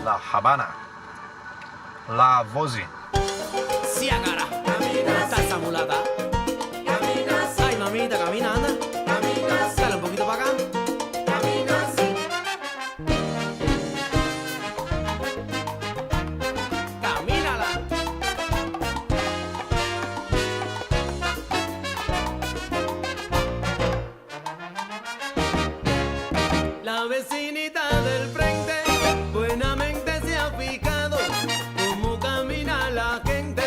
La Habana, La Vozi. Sí, cara. Está esa mulata. Ay, mamita, camina, anda. Dale un poquito para acá. Camínala. La vecinita del frente buenamente se ha fijado cómo camina la gente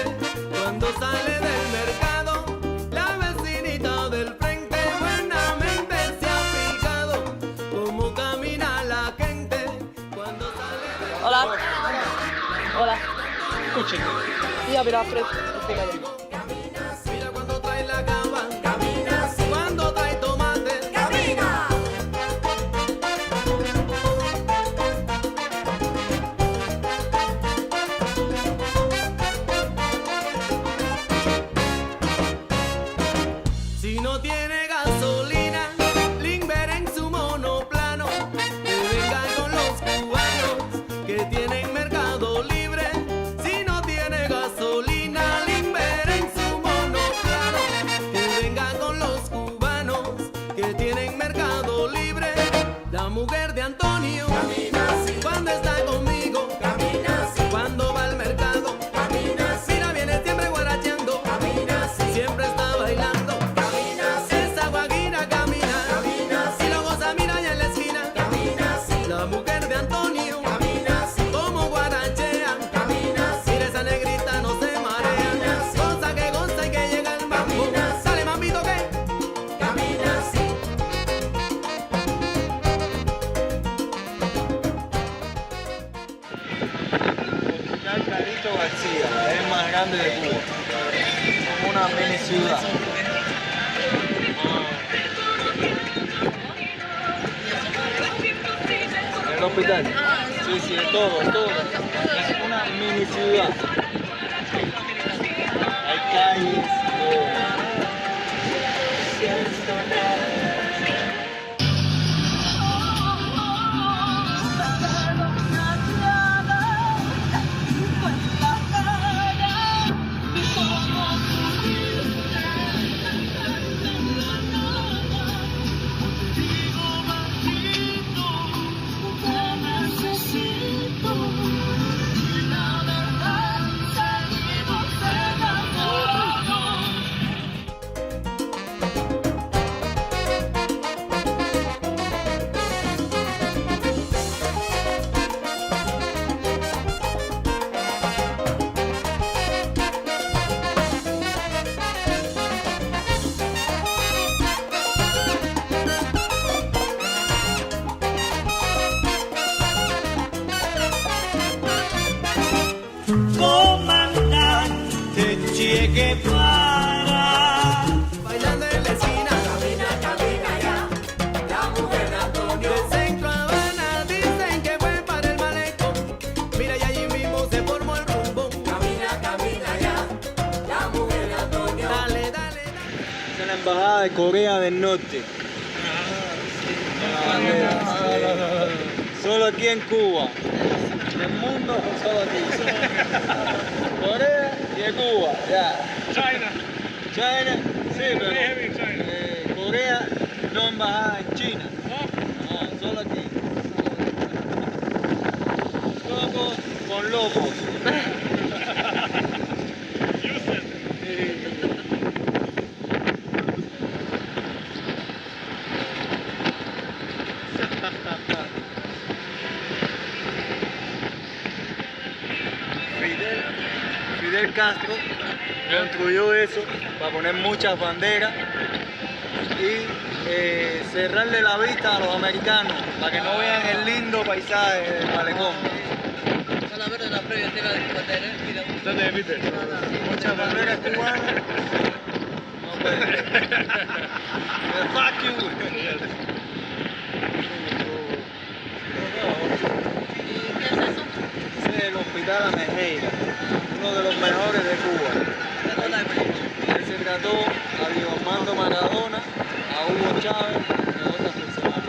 cuando sale del mercado. La vecinita del frente buenamente se ha fijado cómo camina la gente cuando sale del Hola. Hola. Escuchen. Io però fresco. Mira cuando trae la cava, camina así. Cuando trae tomate, camina. Si no tiene gasolina, Limber en su monoplano, que venga con los cubanos que tienen mercado libre. Si no tiene gasolina, Limber en su monoplano, que venga con los cubanos que tienen mercado libre. La mujer de Antonio camina así. Cuando está conmigo, camina así. Cuando va al mercado, camina así. Mira, viene siempre guaracheando, camina así. Siempre está bailando. Esa guaguina camina, si lo goza mira allá en la esquina, la mujer de Antonio, como guarachea, mira esa negrita no se marea, goza y que llega el mambo, sale mambito que, Hospital Carito García, es el más grande de Cuba. Como una mini ciudad. El hospital. Sí, sí, todo. Es una mini ciudad. Hay calles, todo. Comandante Che Guevara. bailando en la esquina, camina ya, la mujer de Antonio. De Centro Habana dicen que fue para el malecón, mira y allí mismo se formó el rumbo. Camina ya, la mujer de Antonio. Dale. Esa es la embajada de Corea del Norte. La bandera. Solo aquí en Cuba. En el mundo, solo aquí. Corea y de Cuba, ya. China, sí, pero Corea no embajada en China. No, solo aquí. Locos con locos. Fidel Castro construyó eso para poner muchas banderas y cerrarle la vista a los americanos para que no vean el lindo paisaje del malecón. Sono verde la previa tela di potere. Muchas banderas cubanas. No puede. Fuck you. ¿Qué es eso? Ese es el Hospital Amejeira, uno de los mejores de Cuba. Él se trató a Diego Armando Maradona, a Hugo Chávez y a otras personas.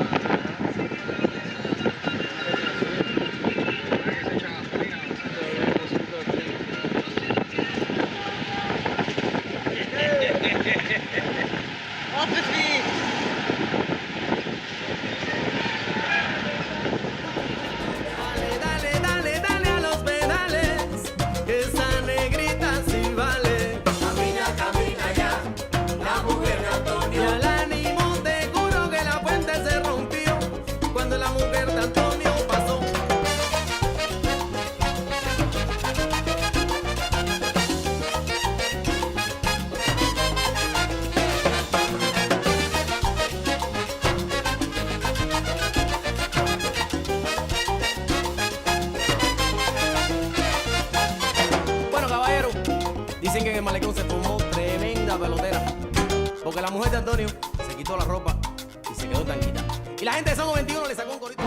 Antonio, se quitó la ropa y se quedó tanquita. Y la gente de Songo 21 le sacó un corito.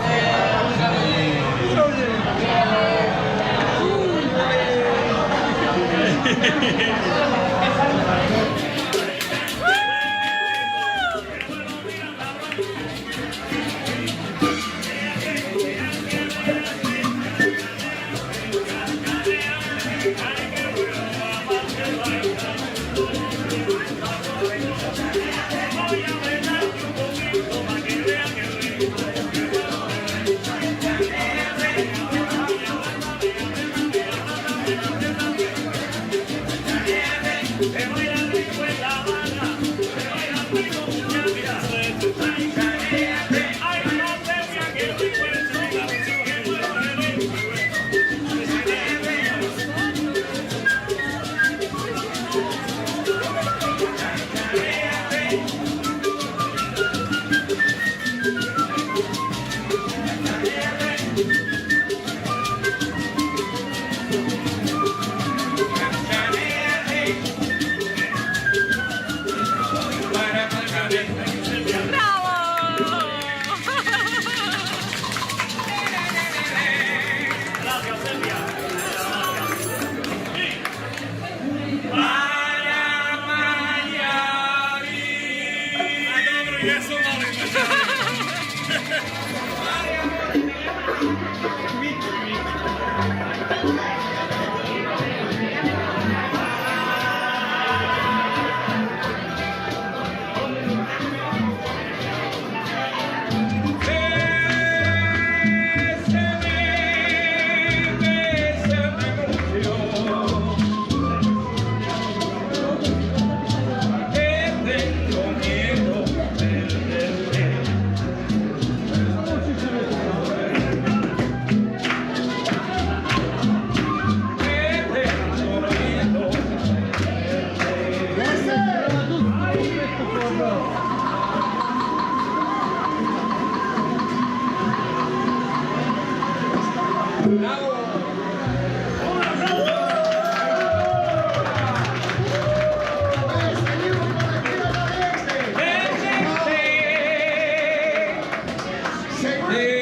Hey!